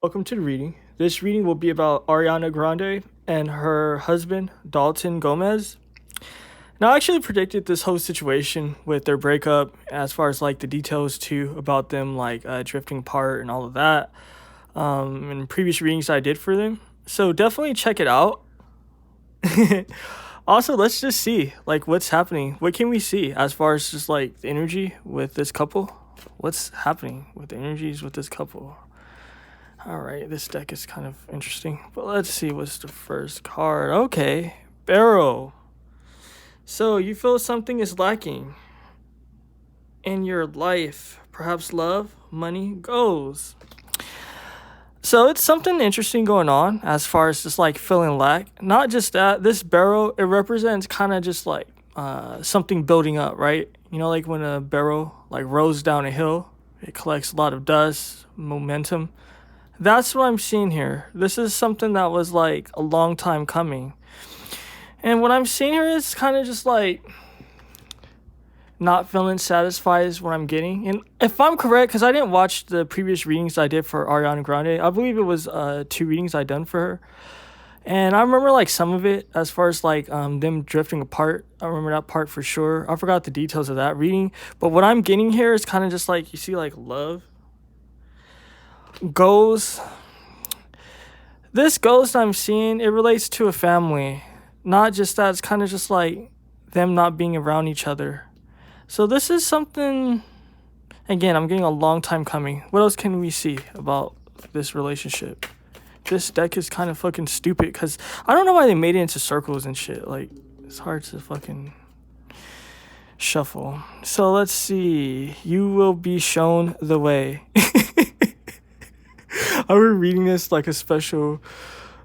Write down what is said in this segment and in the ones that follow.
Welcome to the reading. This reading will be about Ariana Grande and her husband, Dalton Gomez. Now, I actually predicted this whole situation with their breakup as far as like the details too about them like drifting apart and all of that in previous readings I did for them. So definitely check it out. Also, let's just see like what's happening. What can we see as far as just like the energy with this couple? What's happening with the energies with this couple? All right, this deck is kind of interesting, but let's see what's the first card. Okay, Barrel. So you feel something is lacking in your life, perhaps love, money, goals. So it's something interesting going on as far as just like feeling lack. Not just that, this barrel, it represents kind of just like something building up, right? You know, like when a barrel like rolls down a hill, it collects a lot of dust, momentum. That's what I'm seeing here. This is something that was like a long time coming. And what I'm seeing here is kind of just like not feeling satisfied is what I'm getting. And if I'm correct, because I didn't watch the previous readings I did for Ariana Grande, I believe it was 2 readings I done for her. And I remember like some of it as far as like them drifting apart. I remember that part for sure. I forgot the details of that reading. But what I'm getting here is kind of just like, you see like love, goals. This ghost I'm seeing, it relates to a family. Not just that, it's kind of just like them not being around each other. So this is something, again, I'm getting a long time coming. What else can we see about this relationship? This deck is kind of fucking stupid because I don't know why they made it into circles and shit. Like, it's hard to fucking shuffle. So let's see. You will be shown the way. Are we reading this like a special...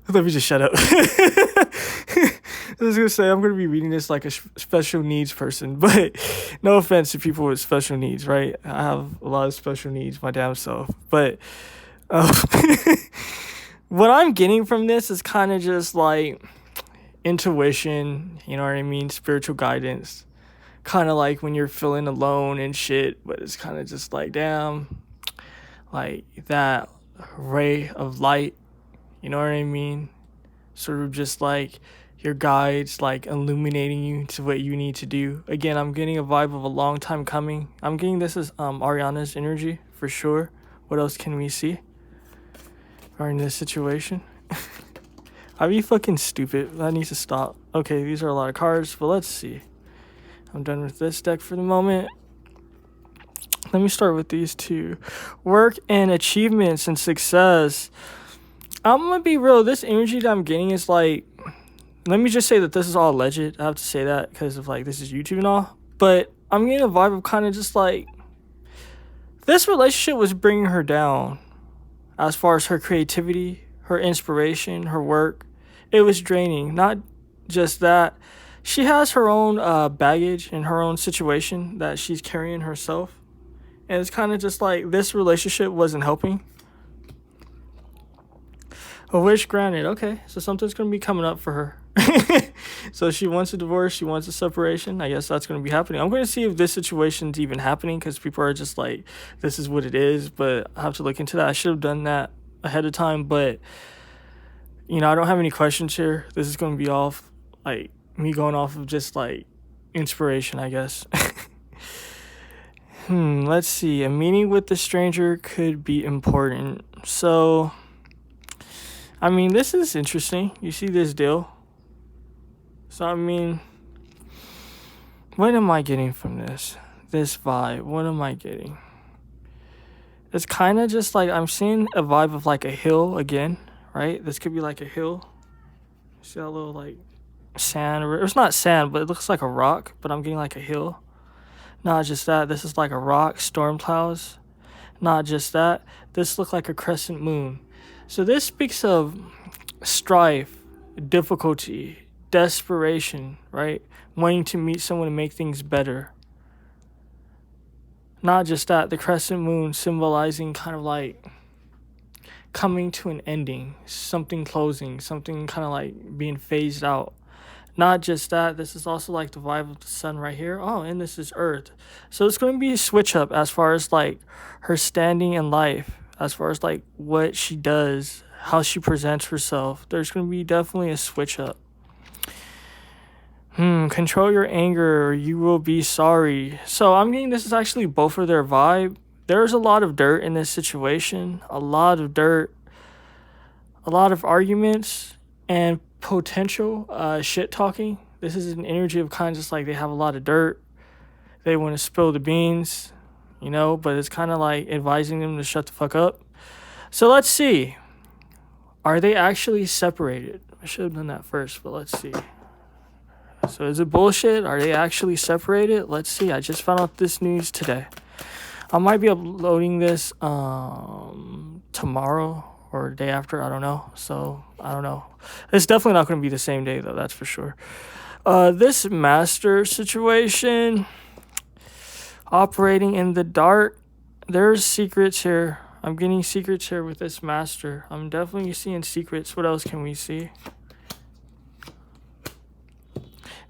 Let me just shut up. I was going to say, I'm going to be reading this like a special needs person, but no offense to people with special needs, right? I have a lot of special needs, my damn self. But what I'm getting from this is kind of just like intuition, you know what I mean? Spiritual guidance. Kind of like when you're feeling alone and shit, but it's kind of just like, damn, like that ray of light, you know what I mean? Sort of just like your guides like illuminating you to what you need to do. Again, I'm getting a vibe of a long time coming. I'm getting this as Ariana's energy for sure. What else can we see regarding this situation? I'd be fucking stupid. That needs to stop. Okay, these are a lot of cards, but let's see. I'm done with this deck for the moment. Let me start with these two. Work and achievements and success. I'm gonna be real. This energy that I'm getting is like, let me just say that this is all alleged. I have to say that because of like this is YouTube and all. But I'm getting a vibe of kind of just like this relationship was bringing her down as far as her creativity, her inspiration, her work. It was draining. Not just that. She has her own baggage and her own situation that she's carrying herself. And it's kind of just like this relationship wasn't helping. A wish granted. Okay, so something's going to be coming up for her. So she wants a divorce. She wants a separation. I guess that's going to be happening. I'm going to see if this situation's even happening because people are just like, this is what it is. But I have to look into that. I should have done that ahead of time. But, you know, I don't have any questions here. This is going to be off, like, me going off of just, like, inspiration, I guess. Let's see. A meeting with the stranger could be important. So... I mean, this is interesting. You see this deal? So, I mean, what am I getting from this? This vibe, what am I getting? It's kind of just like, I'm seeing a vibe of like a hill again, right? This could be like a hill. See that little like sand? Or it's not sand, but it looks like a rock, but I'm getting like a hill. Not just that, this is like a rock, storm clouds. Not just that, this looks like a crescent moon. So this speaks of strife, difficulty, desperation, right? Wanting to meet someone to make things better. Not just that, the crescent moon symbolizing kind of like coming to an ending, something closing, something kind of like being phased out. Not just that, this is also like the vibe of the sun right here. Oh, and this is earth. So it's going to be a switch up as far as like her standing in life. as far as like what she does, how she presents herself. There's going to be definitely a switch up. Control your anger or you will be sorry. So I'm getting this is actually both of their vibe. There's a lot of dirt in this situation, a lot of dirt, a lot of arguments, and potential shit talking. This is an energy of kind of just like they have a lot of dirt. They want to spill the beans, but it's kind of like advising them to shut the fuck up. So let's see. Are they actually separated? I should have done that first, but let's see. So is it bullshit? Are they actually separated? Let's see. I just found out this news today. I might be uploading this tomorrow or the day after. I don't know. So I don't know. It's definitely not going to be the same day though. That's for sure. This master situation, operating in the dark. There's secrets here. I'm getting secrets here with this master. I'm definitely seeing secrets. What else can we see?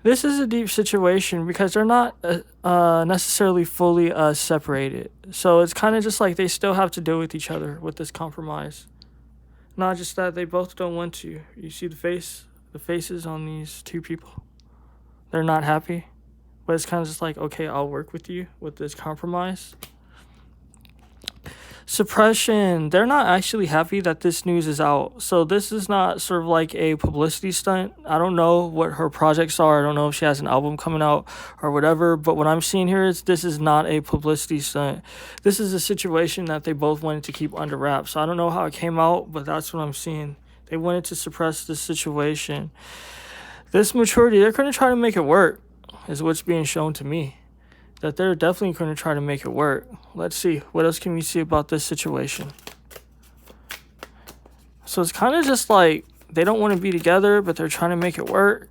This is a deep situation because they're not necessarily fully separated. So it's kind of just like they still have to deal with each other with this compromise. Not just that, they both don't want to. You see the faces on these two people. They're not happy. But it's kind of just like, okay, I'll work with you with this compromise. Suppression. They're not actually happy that this news is out. So this is not sort of like a publicity stunt. I don't know what her projects are. I don't know if she has an album coming out or whatever. But what I'm seeing here is this is not a publicity stunt. This is a situation that they both wanted to keep under wraps. So I don't know how it came out, but that's what I'm seeing. They wanted to suppress this situation. This maturity, they're going to try to make it work, is what's being shown to me. That they're definitely going to try to make it work. Let's see. What else can we see about this situation? So it's kind of just like they don't want to be together, but they're trying to make it work.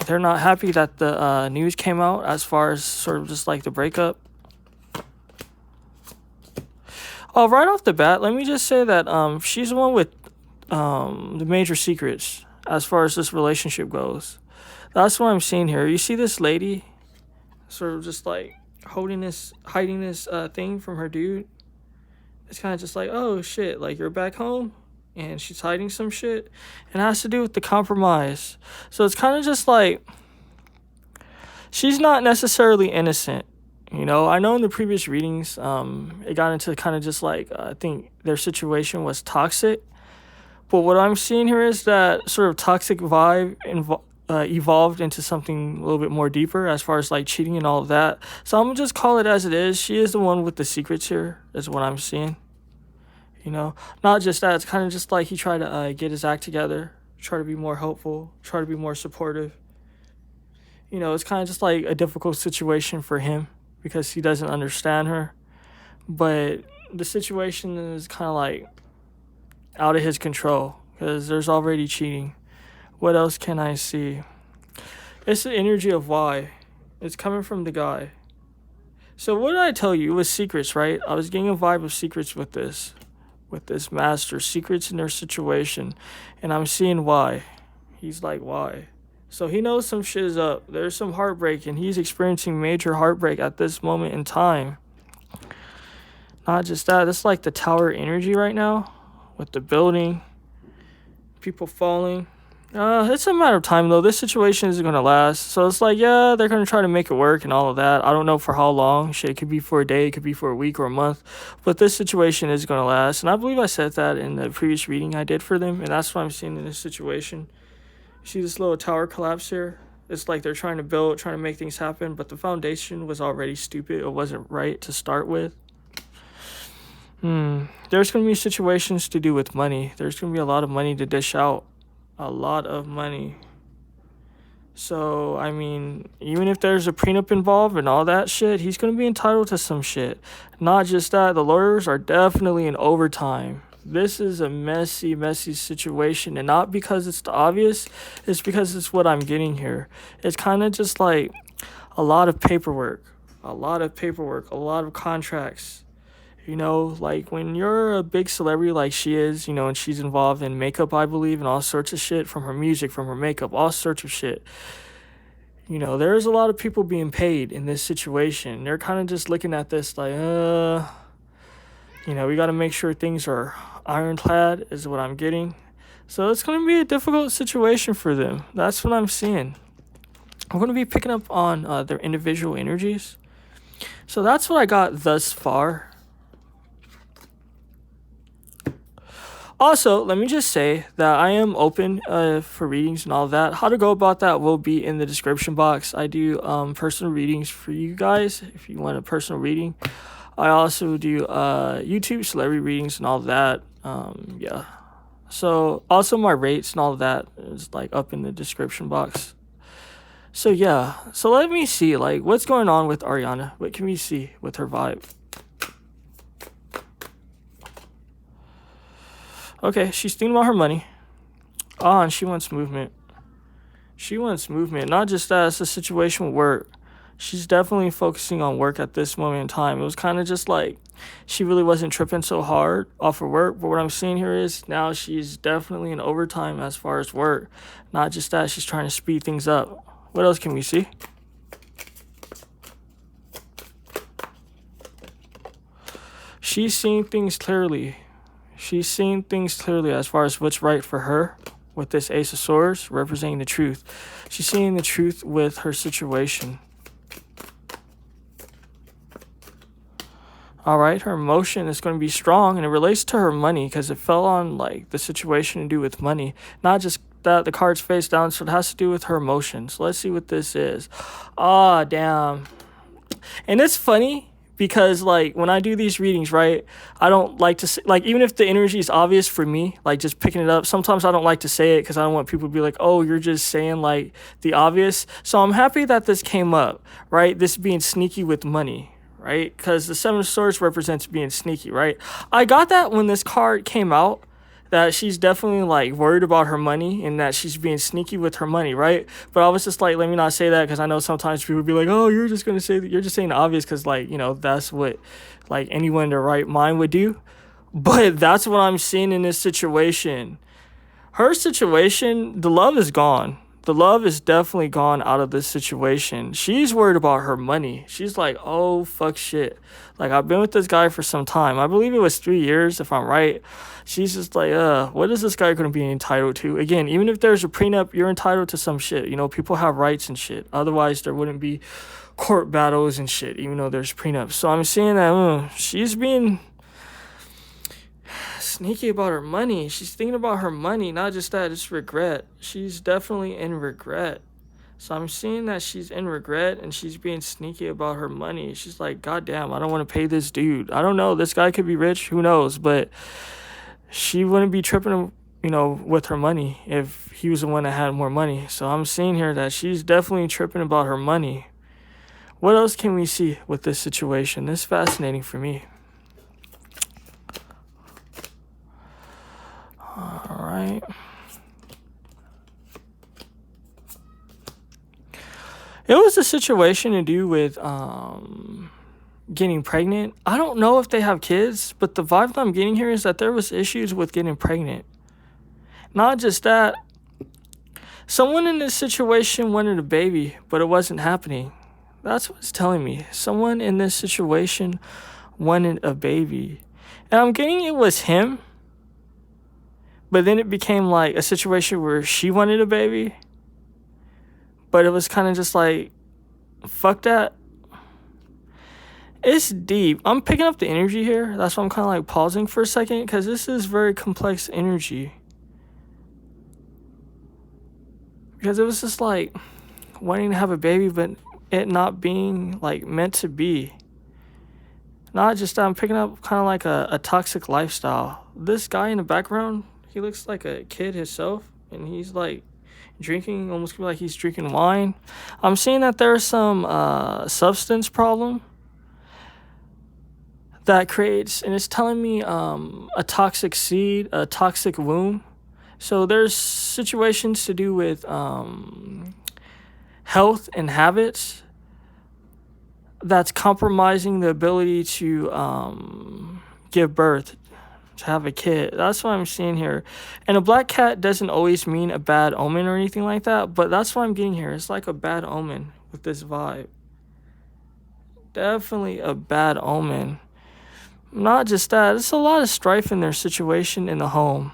They're not happy that the news came out as far as sort of just like the breakup. Oh, right off the bat, let me just say that she's the one with the major secrets as far as this relationship goes. That's what I'm seeing here. You see this lady sort of just like hiding this thing from her dude. It's kind of just like, oh shit, like you're back home and she's hiding some shit, and it has to do with the compromise. So it's kind of just like she's not necessarily innocent. I know in the previous readings it got into kind of just like I think their situation was toxic, but what I'm seeing here is that sort of toxic vibe evolved into something a little bit more deeper as far as like cheating and all of that. So I'm gonna just call it as it is. She is the one with the secrets here, is what I'm seeing. Not just that, it's kind of just like he tried to get his act together, try to be more helpful, try to be more supportive. It's kind of just like a difficult situation for him because he doesn't understand her, but the situation is kind of like out of his control because there's already cheating. What else can I see? It's the energy of why. It's coming from the guy. So what did I tell you? It was secrets, right? I was getting a vibe of secrets with this master. Secrets in their situation. And I'm seeing why. He's like, why? So he knows some shit is up. There's some heartbreak, and he's experiencing major heartbreak at this moment in time. Not just that. It's like the tower energy right now with the building. People falling. It's a matter of time, though. This situation isn't going to last. So it's like, yeah, they're going to try to make it work and all of that. I don't know for how long. Shit, it could be for a day. It could be for a week or a month. But this situation is going to last. And I believe I said that in the previous reading I did for them. And that's what I'm seeing in this situation. You see this little tower collapse here? It's like they're trying to build, trying to make things happen. But the foundation was already stupid. It wasn't right to start with. There's going to be situations to do with money. There's going to be a lot of money to dish out. A lot of money. So, I mean, even if there's a prenup involved and all that shit, he's going to be entitled to some shit. Not just that, the lawyers are definitely in overtime. This is a messy, messy situation. And not because it's the obvious, it's because it's what I'm getting here. It's kind of just like a lot of paperwork. A lot of contracts. Like when you're a big celebrity like she is, and she's involved in makeup, I believe, and all sorts of shit, from her music, from her makeup, all sorts of shit. There's a lot of people being paid in this situation. They're kind of just looking at this like, We got to make sure things are ironclad is what I'm getting. So it's going to be a difficult situation for them. That's what I'm seeing. I'm going to be picking up on their individual energies. So that's what I got thus far. Also, let me just say that I am open for readings and all that. How to go about that will be in the description box. I do personal readings for you guys if you want a personal reading. I also do YouTube celebrity readings and all that. Yeah. So also my rates and all of that is like up in the description box. So yeah. So let me see like what's going on with Ariana. What can we see with her vibe? Okay, she's thinking about her money. And she wants movement. She wants movement. Not just that, it's a situation with work. She's definitely focusing on work at this moment in time. It was kind of just like she really wasn't tripping so hard off of work. But what I'm seeing here is now she's definitely in overtime as far as work. Not just that, she's trying to speed things up. What else can we see? She's seeing things clearly. She's seeing things clearly as far as what's right for her with this Ace of Swords representing the truth. She's seeing the truth with her situation. All right, her emotion is going to be strong, and it relates to her money because it fell on like the situation to do with money. Not just that the card's face down, so it has to do with her emotions. Let's see what this is. Damn. And it's funny because like when I do these readings, right, I don't like to say, like even if the energy is obvious for me, like just picking it up, sometimes I don't like to say it because I don't want people to be like, oh, you're just saying like the obvious. So I'm happy that this came up, right? This being sneaky with money, right? Because the Seven of Swords represents being sneaky, right? I got that when this card came out, that she's definitely like worried about her money and that she's being sneaky with her money, right? But I was just like, let me not say that because I know sometimes people be like, oh, you're just gonna say that, you're just saying the obvious because like that's what like anyone in their right mind would do. But that's what I'm seeing in this situation. Her situation, the love is gone. The love is definitely gone out of this situation. She's worried about her money. She's like, oh, fuck shit. Like, I've been with this guy for some time. I believe it was 3 years, if I'm right. She's just like, what is this guy going to be entitled to? Again, even if there's a prenup, you're entitled to some shit. People have rights and shit. Otherwise, there wouldn't be court battles and shit, even though there's prenups. So I'm seeing that she's being sneaky about her money. She's thinking about her money, not just that, it's regret. She's definitely in regret. So I'm seeing that she's in regret and she's being sneaky about her money. She's like, God damn, I don't want to pay this dude. I don't know, this guy could be rich, who knows, but she wouldn't be tripping, with her money if he was the one that had more money. So I'm seeing here that she's definitely tripping about her money. What else can we see with this situation? This is fascinating for me. All right. It was a situation to do with getting pregnant. I don't know if they have kids, but the vibe that I'm getting here is that there was issues with getting pregnant. Not just that. Someone in this situation wanted a baby, but it wasn't happening. That's what it's telling me. Someone in this situation wanted a baby. And I'm getting it was him. But then it became like a situation where she wanted a baby. But it was kind of just like, fuck that. It's deep. I'm picking up the energy here. That's why I'm kind of like pausing for a second. Because this is very complex energy. Because it was just like wanting to have a baby, but it not being like meant to be. Not just that, I'm picking up kind of like a toxic lifestyle. This guy in the background, he looks like a kid himself, and he's like drinking, almost like he's drinking wine. I'm seeing that there's some substance problem that creates, and it's telling me a toxic seed, a toxic womb. So there's situations to do with health and habits that's compromising the ability to give birth, to have a kid. That's what I'm seeing here. And a black cat doesn't always mean a bad omen or anything like that, but that's what I'm getting here. It's like a bad omen with this vibe. Definitely a bad omen. Not just that, it's a lot of strife in their situation in the home.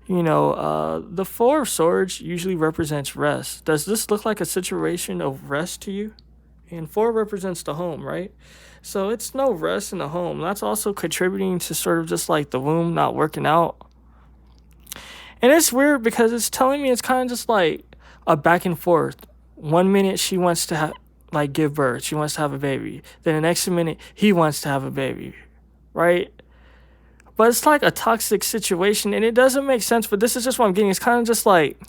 The Four of Swords usually represents rest. Does this look like a situation of rest to you? And four represents the home, right? So it's no rest in the home. That's also contributing to sort of just like the womb not working out. And it's weird because it's telling me it's kind of just like a back and forth. 1 minute she wants to give birth. She wants to have a baby. Then the next minute he wants to have a baby, right? But it's like a toxic situation, and it doesn't make sense. But this is just what I'm getting. It's kind of just like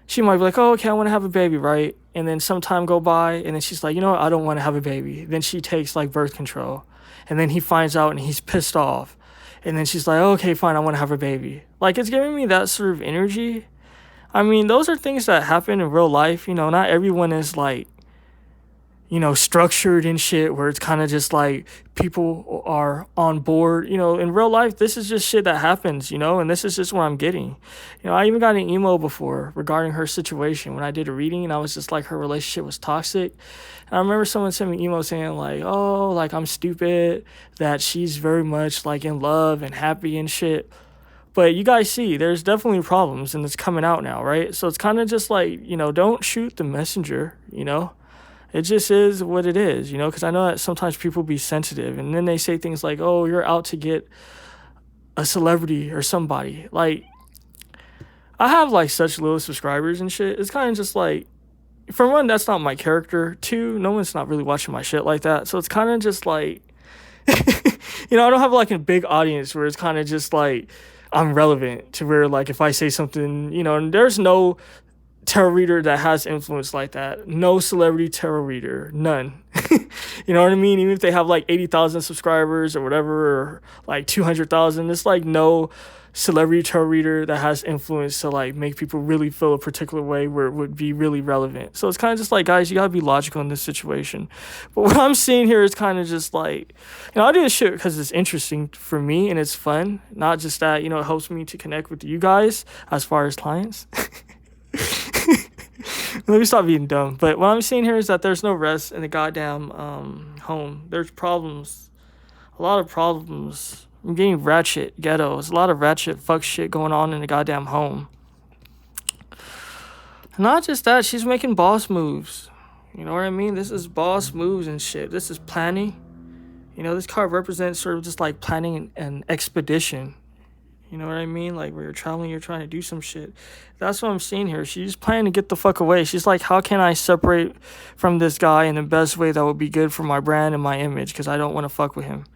she might be like, oh, okay, I want to have a baby, right? And then some time go by, and then she's like, you know what, I don't want to have a baby. Then she takes like birth control, and then he finds out and he's pissed off. And then she's like, okay, fine, I want to have a baby. Like, it's giving me that sort of energy. I mean, those are things that happen in real life. Not everyone is like, structured and shit where it's kind of just like people are on board. In real life, this is just shit that happens, and this is just what I'm getting. I even got an email before regarding her situation when I did a reading, and I was just like, her relationship was toxic. And I remember someone sent me an email saying like, oh, like I'm stupid, that she's very much like in love and happy and shit. But you guys see, there's definitely problems, and it's coming out now, right? So it's kind of just like, don't shoot the messenger, It just is what it is, because I know that sometimes people be sensitive, and then they say things like, oh, you're out to get a celebrity or somebody. Like, I have like such little subscribers and shit. It's kind of just like, for one, that's not my character. Two, no one's not really watching my shit like that. So it's kind of just like, I don't have like a big audience where it's kind of just like, I'm relevant to where like if I say something, and there's no tarot reader that has influence like that. No celebrity tarot reader. None. You know what I mean? Even if they have like 80,000 subscribers or whatever, or like 200,000, it's like no celebrity tarot reader that has influence to like make people really feel a particular way where it would be really relevant. So it's kind of just like, guys, you gotta be logical in this situation. But what I'm seeing here is kind of just like, I do this shit because it's interesting for me and it's fun. Not just that, it helps me to connect with you guys as far as clients. Let me stop being dumb. But what I'm seeing here is that there's no rest in the goddamn home. There's problems. A lot of problems. I'm getting ratchet ghetto. There's a lot of ratchet fuck shit going on in the goddamn home. Not just that, she's making boss moves. You know what I mean? This is boss moves and shit. This is planning. This card represents sort of just like planning an expedition. You know what I mean? Like, where you're traveling, you're trying to do some shit. That's what I'm seeing here. She's planning to get the fuck away. She's like, how can I separate from this guy in the best way that would be good for my brand and my image? Because I don't want to fuck with him.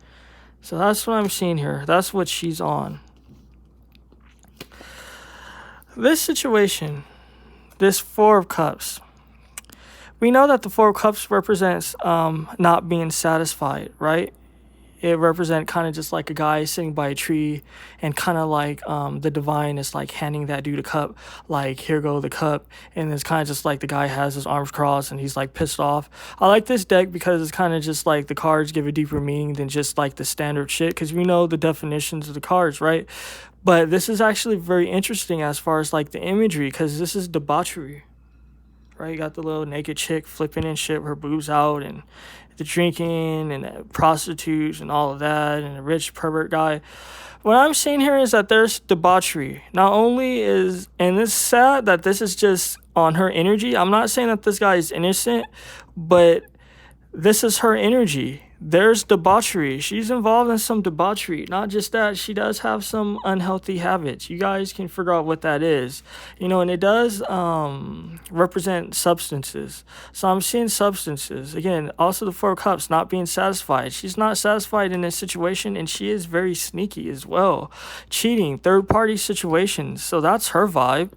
So that's what I'm seeing here. That's what she's on. This situation, this Four of Cups. We know that the Four of Cups represents not being satisfied, right? It represents kind of just like a guy sitting by a tree, and kind of like the divine is like handing that dude a cup, like, here go the cup. And it's kind of just like the guy has his arms crossed and he's like pissed off. I like this deck because it's kind of just like the cards give a deeper meaning than just like the standard shit, because we know the definitions of the cards, right? But this is actually very interesting as far as like the imagery, because this is debauchery, right? You got the little naked chick flipping and shit, her boobs out, and the drinking and the prostitutes and all of that, and the rich pervert guy. What I'm seeing here is that there's debauchery. Not only is, and it's sad that this is just on her energy. I'm not saying that this guy is innocent, but this is her energy. There's debauchery. She's involved in some debauchery. Not just that, she does have some unhealthy habits. You guys can figure out what that is. And it does represent substances. So I'm seeing substances. Again, also the Four of Cups, not being satisfied. She's not satisfied in this situation, and she is very sneaky as well. Cheating, third-party situations. So that's her vibe.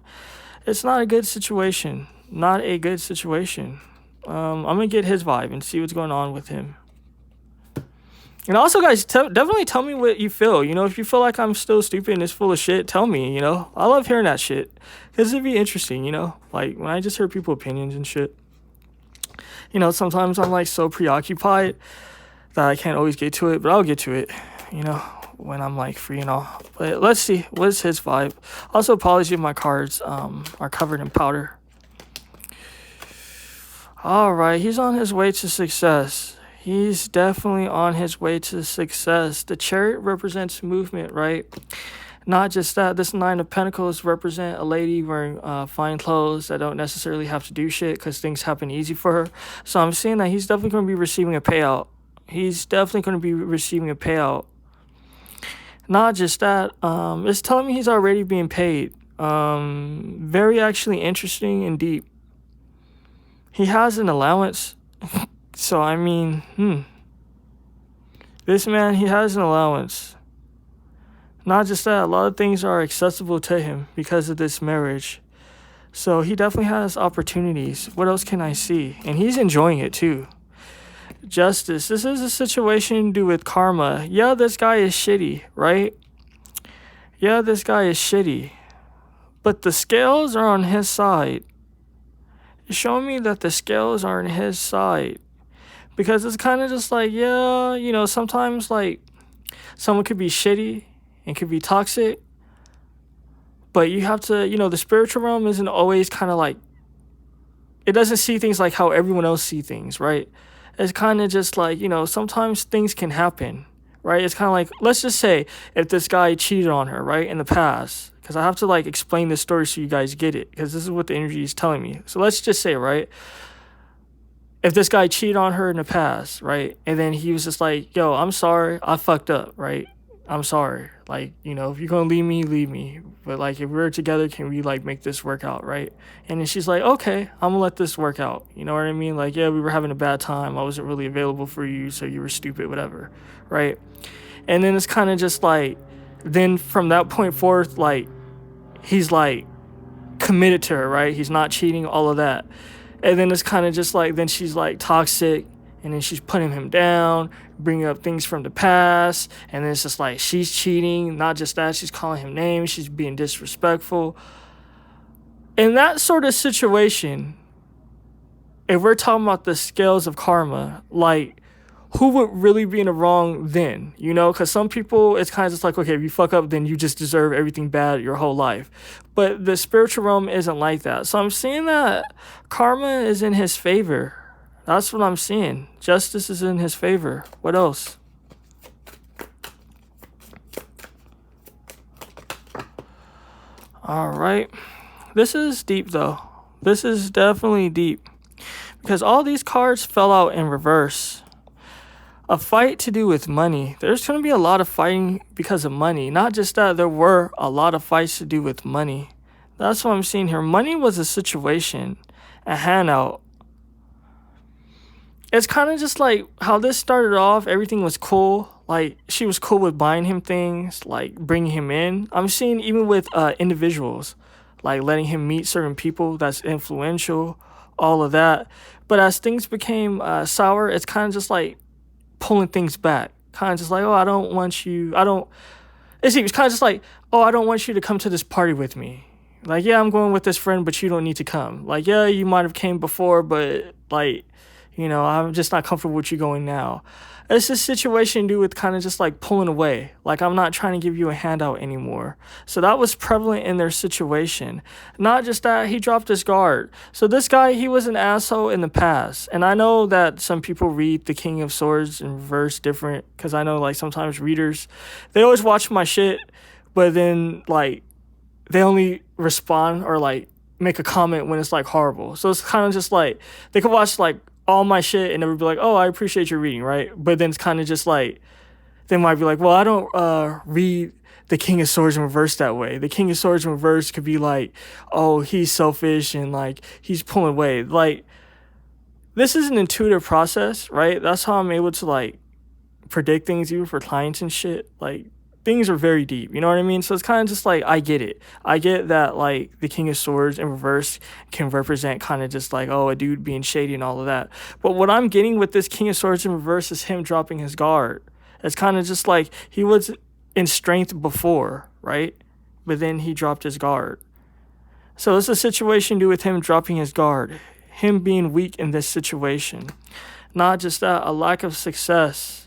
It's not a good situation. Not a good situation. I'm going to get his vibe and see what's going on with him. And also, guys, definitely tell me what you feel. If you feel like I'm still stupid and it's full of shit, tell me, I love hearing that shit. Because it'd be interesting, Like, when I just hear people's opinions and shit. Sometimes I'm, like, so preoccupied that I can't always get to it. But I'll get to it, when I'm, like, free and all. But let's see. What's his vibe? Also, apologies if my cards are covered in powder. All right. He's on his way to success. He's definitely on his way to success. The Chariot represents movement, right? Not just that, this Nine of Pentacles represent a lady wearing fine clothes that don't necessarily have to do shit because things happen easy for her. So I'm seeing that he's definitely going to be receiving a payout. He's definitely going to be receiving a payout. Not just that, it's telling me he's already being paid. Very actually interesting and deep. He has an allowance. So, I mean, this man, he has an allowance. Not just that, a lot of things are accessible to him because of this marriage. So he definitely has opportunities. What else can I see? And he's enjoying it too. Justice. This is a situation to do with karma. Yeah, this guy is shitty, right? Yeah, this guy is shitty. But the scales are on his side. It's showing me that the scales are on his side. Because it's kind of just like, yeah, you know, sometimes like someone could be shitty and could be toxic, but you have to, you know, the spiritual realm isn't always kind of like, it doesn't see things like how everyone else see things, right? It's kind of just like, you know, sometimes things can happen, right? It's kind of like, let's just say if this guy cheated on her, right, in the past, because I have to like explain this story so you guys get it, because this is what the energy is telling me. So let's just say, right, if this guy cheated on her in the past, right, and then he was just like, yo, I'm sorry, I fucked up, right? I'm sorry. Like, you know, if you're going to leave me, leave me. But, like, if we're together, can we, like, make this work out, right? And then she's like, okay, I'm going to let this work out. You know what I mean? Like, yeah, we were having a bad time. I wasn't really available for you, so you were stupid, whatever, right? And then it's kind of just, like, then from that point forth, like, he's, like, committed to her, right? He's not cheating, all of that. And then it's kind of just, like, then she's, like, toxic. And then she's putting him down, bringing up things from the past. And then it's just like she's cheating. Not just that, she's calling him names. She's being disrespectful. In that sort of situation, if we're talking about the scales of karma, like, who would really be in the wrong then? You know, because some people, it's kind of just like, okay, if you fuck up, then you just deserve everything bad your whole life. But the spiritual realm isn't like that. So I'm seeing that karma is in his favor. That's what I'm seeing. Justice is in his favor. What else? All right. This is deep, though. This is definitely deep. Because all these cards fell out in reverse. A fight to do with money. There's going to be a lot of fighting because of money. Not just that, there were a lot of fights to do with money. That's what I'm seeing here. Money was a situation, a handout. It's kind of just like how this started off. Everything was cool. Like, she was cool with buying him things, like bringing him in. I'm seeing even with individuals, like letting him meet certain people that's influential, all of that. But as things became sour, it's kind of just like pulling things back. Kind of just like, oh, I don't want you. It's kind of just like, oh, I don't want you to come to this party with me. Like, yeah, I'm going with this friend, but you don't need to come. Like, yeah, you might have came before, but like, you know, I'm just not comfortable with you going now. It's a situation to do with kind of just like pulling away. Like, I'm not trying to give you a handout anymore. So that was prevalent in their situation. Not just that, he dropped his guard. So this guy, he was an asshole in the past. And I know that some people read the King of Swords in reverse different. Because I know like sometimes readers, they always watch my shit. But then like they only respond or like make a comment when it's like horrible. So it's kind of just like they could watch like all my shit and never be like, oh, I appreciate your reading, right? But then it's kind of just like, they might be like, well, I don't read the King of Swords in reverse that way. The King of Swords in reverse could be like, oh, he's selfish and like he's pulling away. Like, this is an intuitive process, right? That's how I'm able to like predict things even for clients and shit. Like, things are very deep, you know what I mean? So it's kind of just like, I get it. I get that like the King of Swords in reverse can represent kind of just like, oh, a dude being shady and all of that. But what I'm getting with this King of Swords in reverse is him dropping his guard. It's kind of just like he was in strength before, right? But then he dropped his guard. So it's a situation to do with him dropping his guard, him being weak in this situation. Not just that, a lack of success.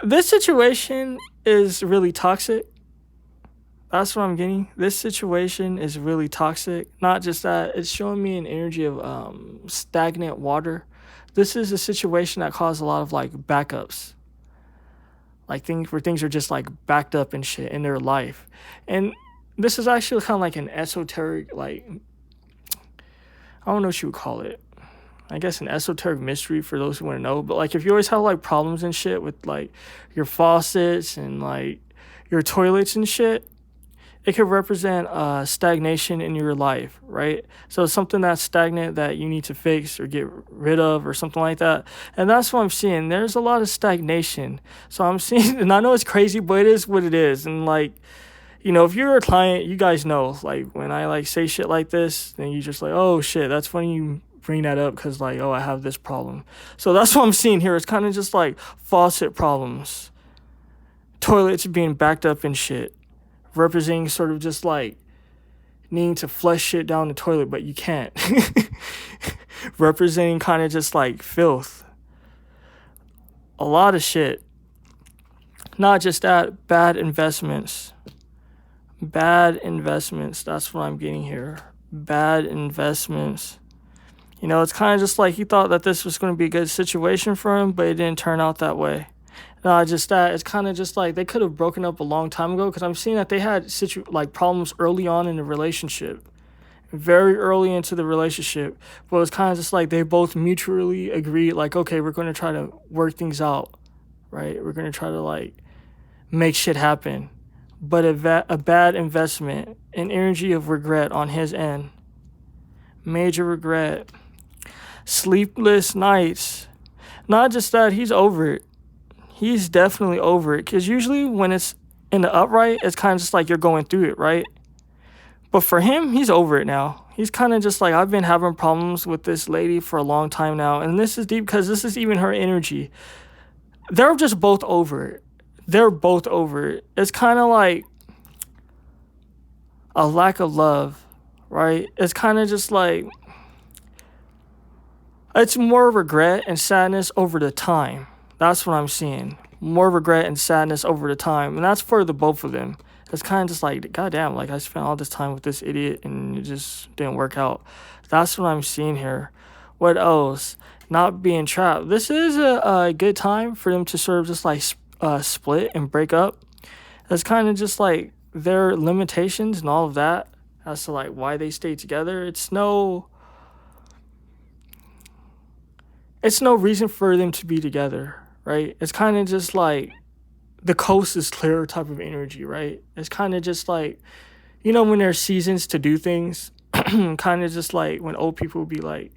This situation is really toxic. That's what I'm getting. This situation is really toxic. Not just that, it's showing me an energy of stagnant water. this is a situation that caused a lot of like backups, like things where things are just like backed up and shit in their life. And this is actually kind of like an esoteric, like, I don't know what you would call it. I guess an esoteric mystery for those who want to know. But like, if you always have like problems and shit with like your faucets and like your toilets and shit, it could represent stagnation in your life, right? So something that's stagnant that you need to fix or get rid of or something like that. And that's what I'm seeing. There's a lot of stagnation. So I'm seeing, and I know it's crazy, but it is what it is. And like, you know, if you're a client, you guys know, like when I like say shit like this, then you just like, oh shit, that's funny you bring that up because like, oh, I have this problem. So that's what I'm seeing here. It's kind of just like faucet problems, toilets being backed up and shit, representing sort of just like needing to flush shit down the toilet, but you can't. Representing kind of just like filth. A lot of shit. Not just that, bad investments. Bad investments. That's what I'm getting here. Bad investments. You know, it's kind of just like he thought that this was going to be a good situation for him, but it didn't turn out that way. Not just that, it's kind of just like they could have broken up a long time ago, because I'm seeing that they had problems early on in the relationship, very early into the relationship. But it's kind of just like they both mutually agreed, like, okay, we're going to try to work things out, right? We're going to try to like make shit happen. But a bad investment, an energy of regret on his end, major regret, sleepless nights. Not just that, he's over it. He's definitely over it, because usually when it's in the upright, it's kind of just like you're going through it, right? But for him, he's over it now. He's kind of just like, I've been having problems with this lady for a long time now, and this is deep because this is even her energy. They're just both over it. They're both over it. It's kind of like a lack of love, right? It's kind of just like, it's more regret and sadness over the time. That's what I'm seeing. More regret and sadness over the time. And that's for the both of them. It's kind of just like, goddamn, like I spent all this time with this idiot and it just didn't work out. That's what I'm seeing here. What else? Not being trapped. This is a good time for them to sort of just like split and break up. It's kind of just like their limitations and all of that as to like why they stay together. It's no reason for them to be together, right? It's kind of just like the coast is clear type of energy, right? It's kind of just like, you know, when there's seasons to do things, kind of just like when old people would be like,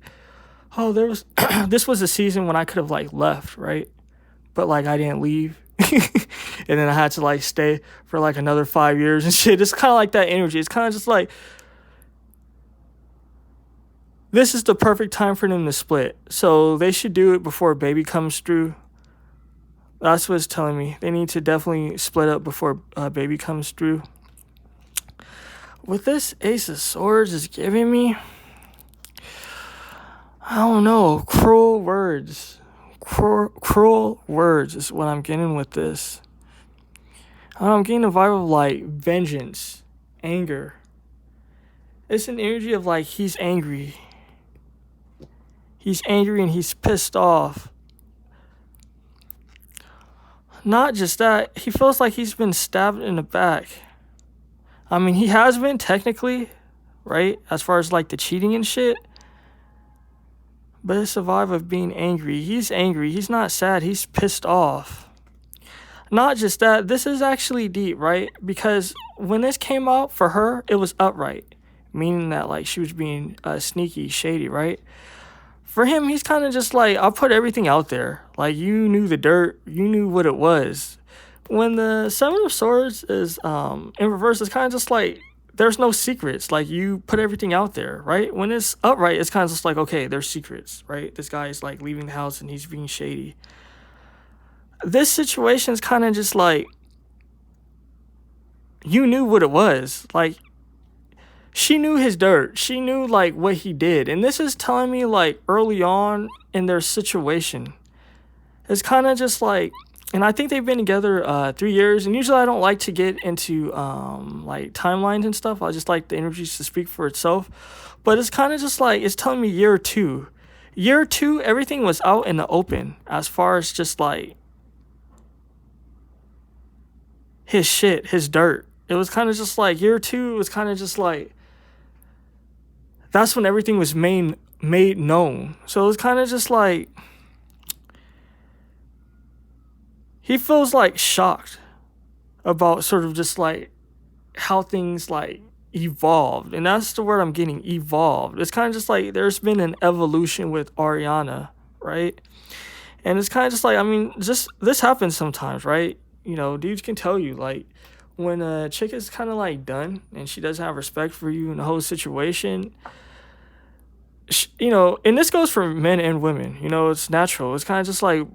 oh, there was this was a season when I could have like left, right? But like I didn't leave. And then I had to like stay for like another 5 years and shit. It's kind of like that energy. It's kind of just like, this is the perfect time for them to split. So they should do it before baby comes through. That's what it's telling me. They need to definitely split up before baby comes through. What this Ace of Swords is giving me, I don't know, cruel words. Cruel words is what I'm getting with this. I'm getting a vibe of like vengeance, anger. It's an energy of like he's angry. He's angry and he's pissed off. Not just that, he feels like he's been stabbed in the back. I mean, he has been technically, right? As far as like the cheating and shit. But it's a vibe of being angry. He's angry. He's not sad. He's pissed off. Not just that, this is actually deep, right? Because when this came out for her, it was upright. Meaning that like she was being sneaky, shady, right? For him, he's kind of just like, I'll put everything out there. Like, you knew the dirt. You knew what it was. When the Seven of Swords is in reverse, it's kind of just like, there's no secrets. Like, you put everything out there, right? When it's upright, it's kind of just like, okay, there's secrets, right? This guy is like leaving the house and he's being shady. This situation is kind of just like, you knew what it was. Like, she knew his dirt. She knew like what he did. And this is telling me like early on in their situation. It's kind of just like, and I think they've been together 3 years. And usually I don't like to get into like timelines and stuff. I just like the energies to speak for itself. But it's kind of just like, it's telling me year two. year 2, everything was out in the open as far as just like his shit, his dirt. It was kind of just like year 2 was kind of just like, that's when everything was made known. So it was kind of just like, he feels like shocked about sort of just like how things like evolved. And that's the word I'm getting, evolved. It's kind of just like there's been an evolution with Ariana, right? And it's kind of just like, I mean, just this happens sometimes, right? You know, dudes can tell you, like, when a chick is kind of like done and she doesn't have respect for you in the whole situation, you know, and this goes for men and women, you know, it's natural. It's kind of just like,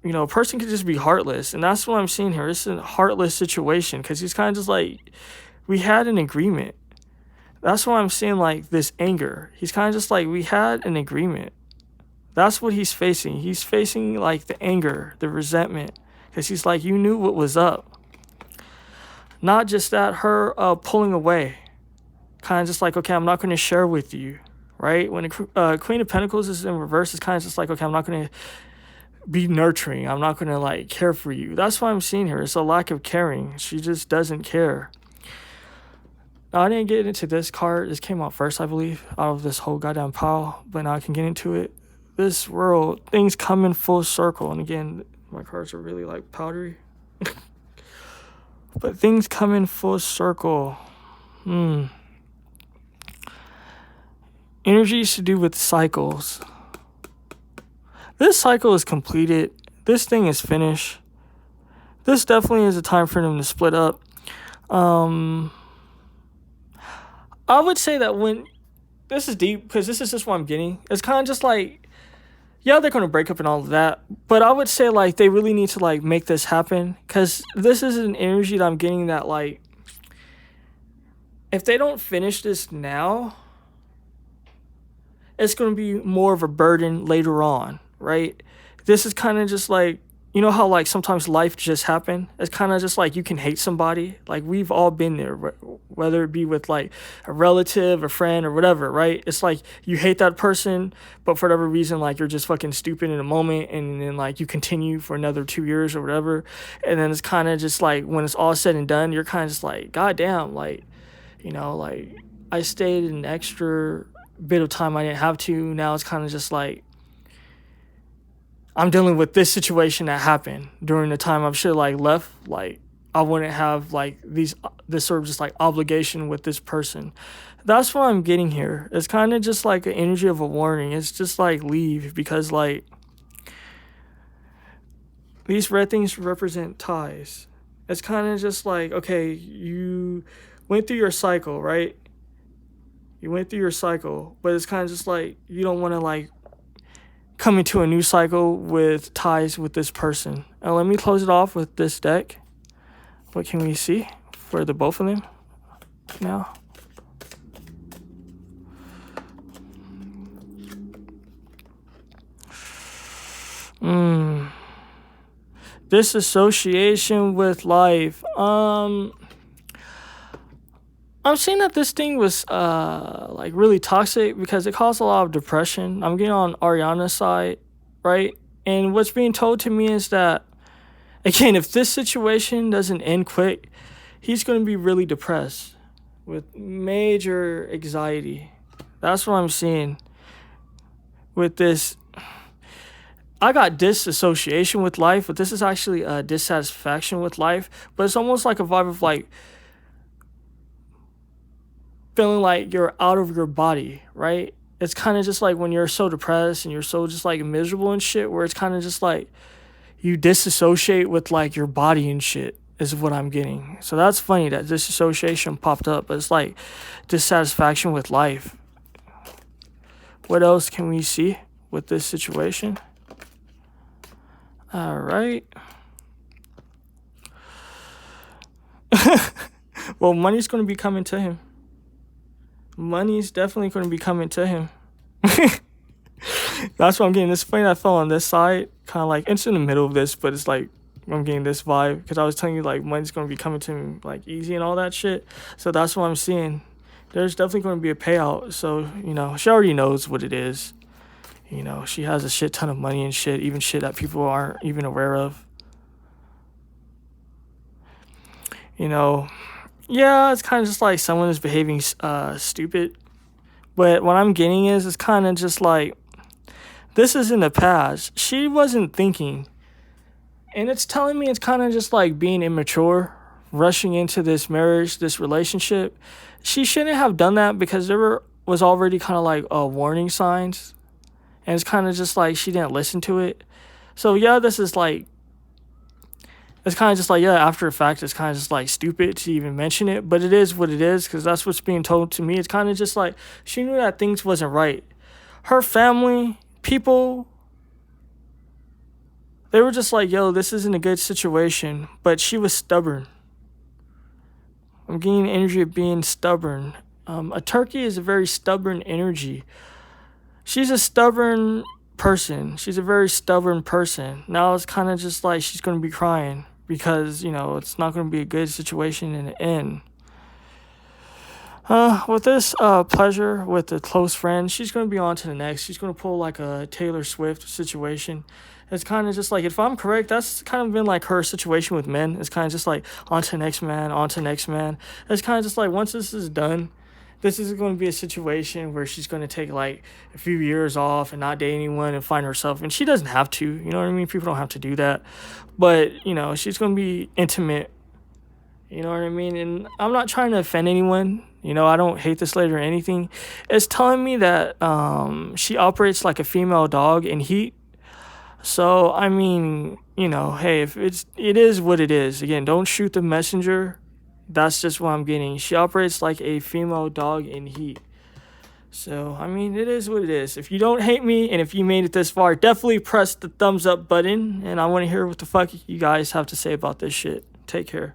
you know, a person could just be heartless. And that's what I'm seeing here. It's a heartless situation because he's kind of just like, we had an agreement. That's why I'm seeing like this anger. He's kind of just like, we had an agreement. That's what he's facing. He's facing like the anger, the resentment, because he's like, you knew what was up. Not just that, her pulling away. Kind of just like, okay, I'm not going to share with you, right? When the Queen of Pentacles is in reverse, it's kind of just like, okay, I'm not going to be nurturing. I'm not going to like care for you. That's what I'm seeing here. It's a lack of caring. She just doesn't care. Now, I didn't get into this card. This came out first, I believe, out of this whole goddamn pile. But now I can get into it. This world, things come in full circle. And again, my cards are really like powdery. But things come in full circle. Energies to do with cycles. This cycle is completed. This thing is finished. This definitely is a time for them to split up. I would say that when this is deep, because this is just what I'm getting. It's kind of just like, yeah, they're going to break up and all of that. But I would say like they really need to like make this happen, because this is an energy that I'm getting that like, if they don't finish this now, it's going to be more of a burden later on. Right? This is kind of just like, you know how like sometimes life just happen? It's kind of just like you can hate somebody. Like we've all been there, whether it be with like a relative, a friend, or whatever, right? It's like you hate that person, but for whatever reason, like you're just fucking stupid in a moment, and then like you continue for another 2 years or whatever. And then it's kind of just like when it's all said and done, you're kind of just like, God damn, like, you know, like I stayed an extra bit of time I didn't have to. Now it's kind of just like, I'm dealing with this situation that happened during the time I should have like left. Like I wouldn't have like this sort of just like obligation with this person. That's what I'm getting here. It's kind of just like an energy of a warning. It's just like leave, because like these red things represent ties. It's kind of just like, okay, you went through your cycle, right? You went through your cycle, but it's kind of just like you don't want to like come into a new cycle with ties with this person. Now let me close it off with this deck. What can we see for the both of them now? Disassociation with life. I'm seeing that this thing was like really toxic because it caused a lot of depression. I'm getting on Ariana's side, right? And what's being told to me is that, again, if this situation doesn't end quick, he's going to be really depressed with major anxiety. That's what I'm seeing with this. I got disassociation with life, but this is actually a dissatisfaction with life. But it's almost like a vibe of like feeling like you're out of your body, right? It's kind of just like when you're so depressed and you're so just like miserable and shit, where it's kind of just like you disassociate with like your body and shit is what I'm getting. So that's funny that disassociation popped up, but it's like dissatisfaction with life. What else can we see with this situation? All right. Well, money's going to be coming to him. Money's definitely going to be coming to him. That's what I'm getting. This funny that I fell on this side, kind of like it's in the middle of this, but it's like I'm getting this vibe because I was telling you like money's going to be coming to him like easy and all that shit. So that's what I'm seeing. There's definitely going to be a payout. So, you know, she already knows what it is. You know, she has a shit ton of money and shit, even shit that people aren't even aware of. You know, yeah, it's kind of just like someone is behaving stupid. But what I'm getting is, it's kind of just like, this is in the past. She wasn't thinking. And it's telling me it's kind of just like being immature, rushing into this marriage, this relationship. She shouldn't have done that because was already kind of like warning signs. And it's kind of just like she didn't listen to it. So yeah, this is like, it's kind of just like, yeah, after the fact, it's kind of just like stupid to even mention it. But it is what it is, because that's what's being told to me. It's kind of just like she knew that things wasn't right. Her family, people, they were just like, yo, this isn't a good situation. But she was stubborn. I'm getting energy of being stubborn. A turkey is a very stubborn energy. She's a stubborn person. She's a very stubborn person. Now it's kind of just like she's going to be crying because, you know, it's not going to be a good situation in the end. With this pleasure with the close friend, she's going to be on to the next. She's going to pull like a Taylor Swift situation. It's kind of just like, if I'm correct, that's kind of been like her situation with men. It's kind of just like on to the next man, on to the next man. It's kind of just like, once this is done, this is going to be a situation where she's going to take like a few years off and not date anyone and find herself. And she doesn't have to, you know what I mean? People don't have to do that. But, you know, she's going to be intimate. You know what I mean? And I'm not trying to offend anyone. You know, I don't hate this lady or anything. It's telling me that she operates like a female dog in heat. So, I mean, you know, hey, if it is what it is. Again, don't shoot the messenger. That's just what I'm getting. She operates like a female dog in heat. So, I mean, it is what it is. If you don't hate me and if you made it this far, definitely press the thumbs up button. And I want to hear what the fuck you guys have to say about this shit. Take care.